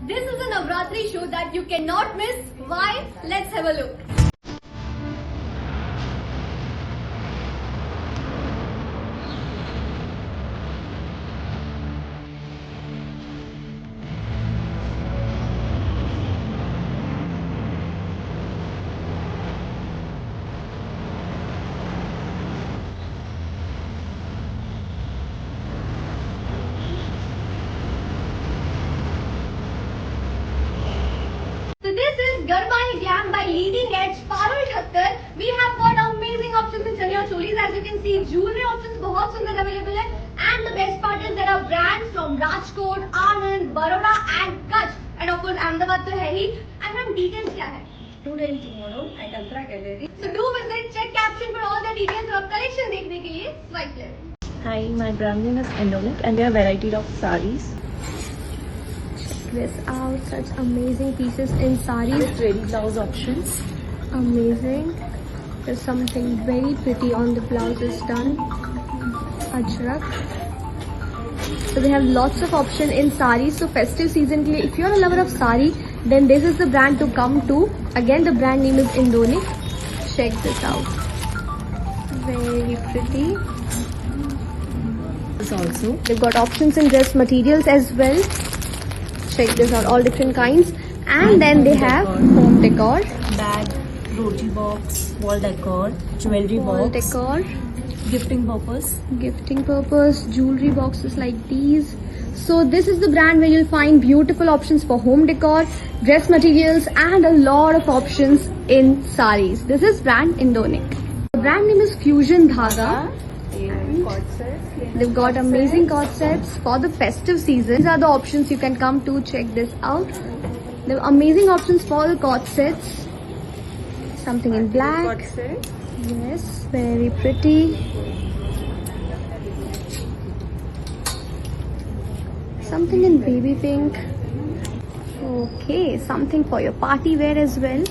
This is a Navratri show that you cannot miss. Why? Let's have a look. So this is Garbani Glam by Leading Edge Parul Thakkar. We have got amazing options in chaniya cholis. As you can see, jewelry options बहुत सुंदर available है. And the best part is there are brands from Rajkot, Anand, Baroda and Kutch. And of course Ahmedabad तो है ही. And ma'am details क्या है? Today and tomorrow at Antra Gallery. So do visit, check caption for all the details और collection देखने के लिए swipe left. Hi, my brand name is Endonic and there are variety of sarees. This out, such amazing pieces in sarees. With ready blouse options. Amazing. There's something very pretty on the blouse is done. Ajrak. So they have lots of option in sarees. So festive season ke liye, if you're a lover of saree, then this is the brand to come to. Again, the brand name is Indonic. Check this out. Very pretty. This also. They've got options in dress materials as well. Check this out, all different kinds. And then they have home decor. Bag, roti box, wall decor, jewelry Wall box, decor. gifting purpose. Gifting purpose, jewelry boxes like these. So this is the brand where you'll find beautiful options for home decor, dress materials and a lot of options in sarees. This is brand Indonic. The brand name is Fusion Dhaga. They've got amazing cord sets for the festive season. These are the options you can come to. Check this out. They have amazing options for the cord sets. Something in black. Yes, very pretty. Something in baby pink. Okay, something for your party wear as well.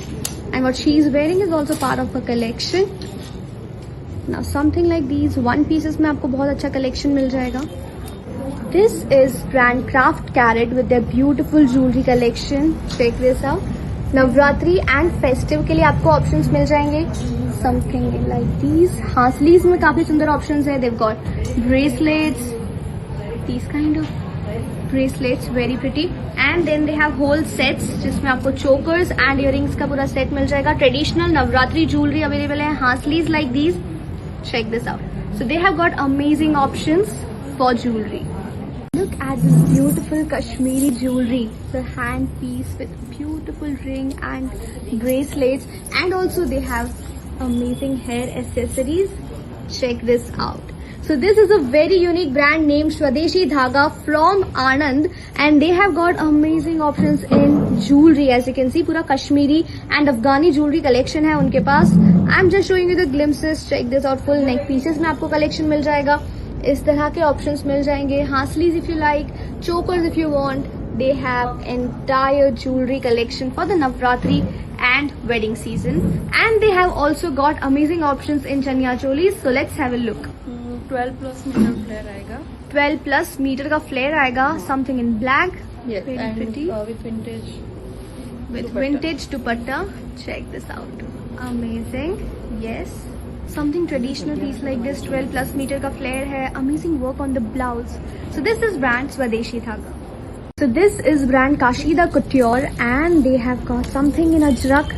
And what she is wearing is also part of her collection. Now something like these one pieces में आपको बहुत अच्छा collection मिल जाएगा. This is brand Craft Carrot with their beautiful jewelry collection. Check this out. Navratri and festive के लिए आपको options मिल जाएंगे. Something like these. हाँ, sleeves में काफी सुंदर options है. They've got bracelets, these kind of bracelets, very pretty. And then they have whole sets जिसमें आपको chokers and earrings का पूरा set मिल जाएगा. Traditional नवरात्रि jewelry available है. हाँ, sleeves like these. Check this out. So they have got amazing options for jewelry. Look at this beautiful Kashmiri jewelry. The hand piece with beautiful ring and bracelets, and also they have amazing hair accessories. Check this out. So this is a very unique brand named Swadeshi Dhaga from Anand, and they have got amazing options in jewelry. As you can see, पूरा Kashmiri and Afghani jewelry collection है उनके पास. I'm just showing you the glimpses. Check this out. Full neck pieces में आपको collection मिल जाएगा. इस तरह के options मिल जाएंगे. हाँ, sleeves if you like, chokers if you want. They have entire jewelry collection for the Navratri and wedding season. And they have also got amazing options in chaniya cholis. So let's have a look. 12 plus meter flare आएगा. 12 plus meter का flare आएगा. Something in black. Yes, very and pretty. With vintage. With dupatta. vintage dupatta. Check this out. Amazing. Yes. Something traditional piece like this. 12 plus meter का flare है. Amazing work on the blouse. So this is brand Swadeshi Dhaga. So this is brand Kashida Couture, and they have got something in Ajrak.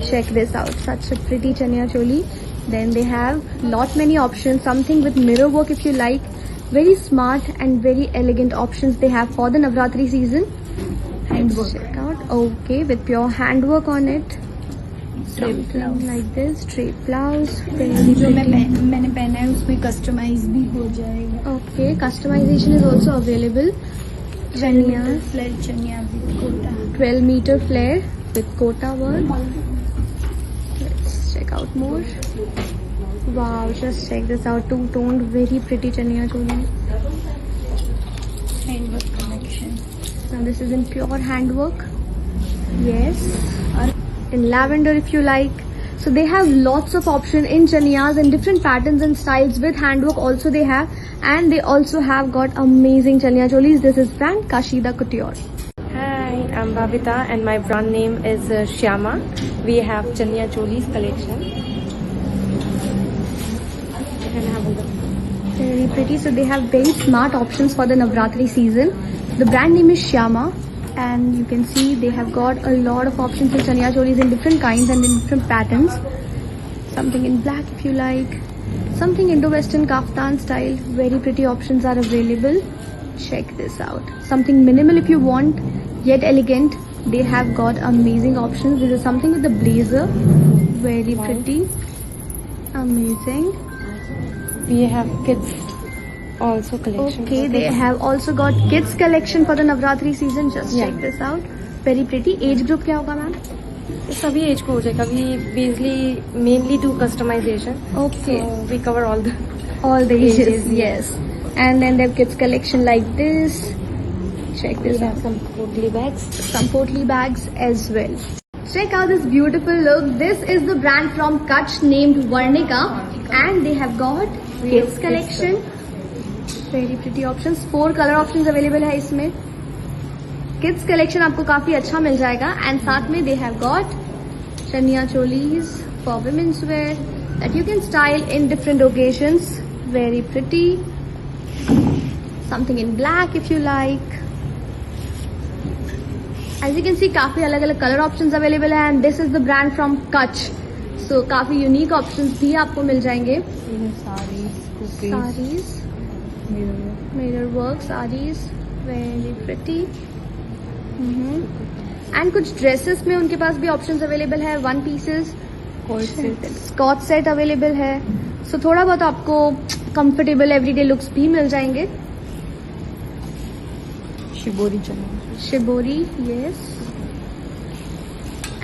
Check this out. Such a pretty chaniya choli. Then they have many options. Something with mirror work if you like. Very smart and very elegant options they have for the Navratri season. Handwork. Check out. Okay, with pure handwork on it. Drape Something blouse. like this. Drape blouse. Very जो pretty. मैंने पहना है उसमें customise भी हो जाएगा. Okay, customization is also available. Chaniya. Flat chaniya with Kota. 12 meter flare with kota work. Let's check out more. Wow, just check this out. Two-toned, very pretty chaniya choli. Handwork collection. Now this is in pure handwork. Yes. In lavender if you like. So they have lots of option in chaniyas and different patterns and styles with handwork also they have. And they also have got amazing chaniya cholis. This is brand Kashida Couture. Hi, I'm Bhavita and my brand name is Shyama. We have Chaniya Choli's collection. You can have a look. Very pretty. So they have very smart options for the Navratri season. The brand name is Shyama, and you can see they have got a lot of options in Chaniya Cholis in different kinds and in different patterns. Something in black if you like. Something Indo-Western kaftan style. Very pretty options are available. Check this out. Something minimal if you want, yet elegant. They have got amazing options. This is something with the blazer. Very pretty. Amazing. We have kids also collection. Okay, for they kids. have also got kids collection for the Navratri season. Just Yeah. check this out. Very pretty. Age group क्या होगा ma'am? सभी as को हो जाएगा. We basically mainly do customization. Okay. So we cover all the. All the ages, Ages, yes. And then they have kids collection like this. Check We this have out. some potli bags. Some potli bags as well. Check out this beautiful look. This is the brand from Kutch named Varnika, and they have got kids collection. Very pretty options. 4 color options available है इसमें. Kids collection आपको काफी अच्छा मिल जाएगा, and साथ में they have got Chaniya Cholis for women's wear that you can style in different occasions. Very pretty. Something in black if you like. As you can see, काफी अलग अलग कलर ऑप्शंस अवेलेबल है, and this is the brand from Kutch. So काफी unique options भी आपको मिल जाएंगे. We have sarees, cookies, saris, mirror. Mirror work saris, very pretty. And कुछ dresses में उनके पास भी ऑप्शंस अवेलेबल है. 1 पीसेस स्कॉच सेट अवेलेबल है. सो थोड़ा बहुत आपको कंफर्टेबल एवरीडे लुक्स भी मिल जाएंगे. Shibori chaniya. Shibori, yes.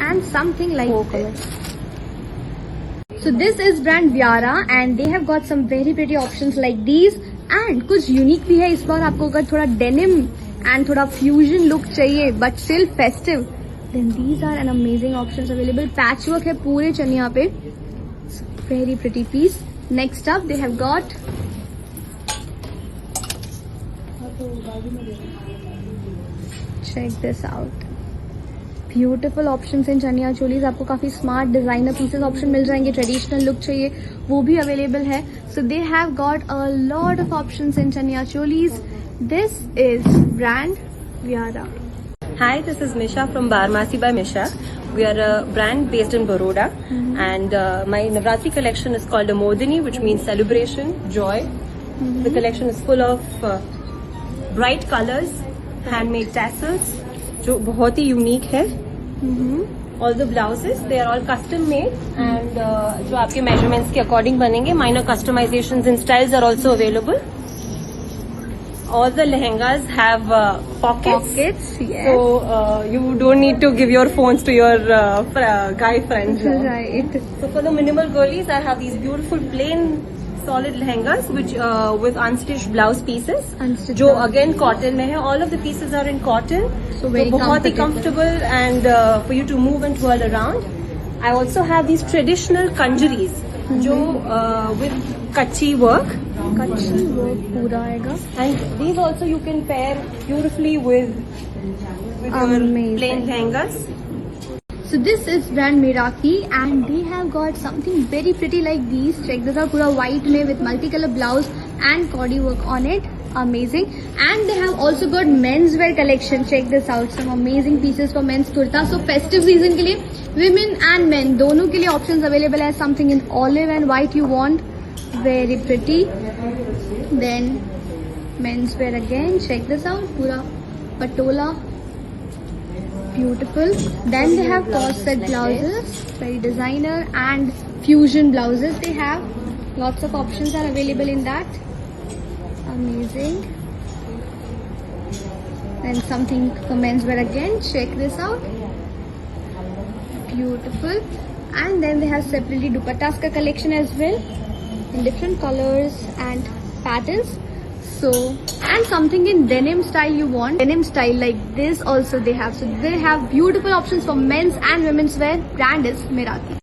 And something like 4 this. colors. So this is brand Vyara, and they have got some very pretty options like these. And कुछ unique भी है इस बार. आपको अगर थोड़ा डेनिम एंड थोड़ा फ्यूजन लुक चाहिए but still festive, then these are an amazing options available. Patch work है पूरे चनिया पे. Very pretty piece. Next up they have got check this out. Beautiful options in chaniya cholis. आपको काफी स्मार्ट डिजाइनर पीसेस ऑप्शन मिल जाएंगे. Traditional look चाहिए वो भी अवेलेबल है. So they have got a lot of options in chaniya cholis. This is brand Vyara. Hi, this is Misha from Barmasi by Misha. We are a brand based in Baroda, and my Navratri collection is called Amodini, which means celebration, joy. The collection is full of bright colors, handmade tassels, जो बहुत ही unique है. All the blouses, they are all custom made, and जो आपके measurements के according बनेंगे. Minor customizations and styles are also available. All the lehengas have pockets. Pockets, yes. So you don't need to give your phones to your guy friends. Right. So for the minimal girlies, I have these beautiful plain solid lehengas which with unstitched blouse pieces. Unstitched जो blouse. again cotton में है. All of the pieces are in cotton. So very बहुत ही comfortable and for you to move and twirl around. I also have these traditional kanjaris जो with kachi work. कच्ची work पूरा आएगा. And these also you can pair beautifully with your Amazing. plain lehengas. So this is brand Miraki, and they have got something very pretty like these. Check this out. पूरा white में with multicolor blouse and kodi work on it. Amazing. And they have also got men's wear collection. Check this out. Some amazing pieces for men's kurta. So festive season के लिए women and men दोनों के लिए options available है. Something in olive and white you want. Very pretty. Then men's wear again. Check this out. पूरा patola. Beautiful. Then they have corset blouses. Very designer and fusion blouses they have. Lots of options are available in that. Amazing. Then something for men's wear again. Check this out. Beautiful. And then they have separately dupattas ka collection as well in different colors and patterns. So, and something in denim style you want. Denim style like this also they have. So they have beautiful options for men's and women's wear. Brand is Miraki.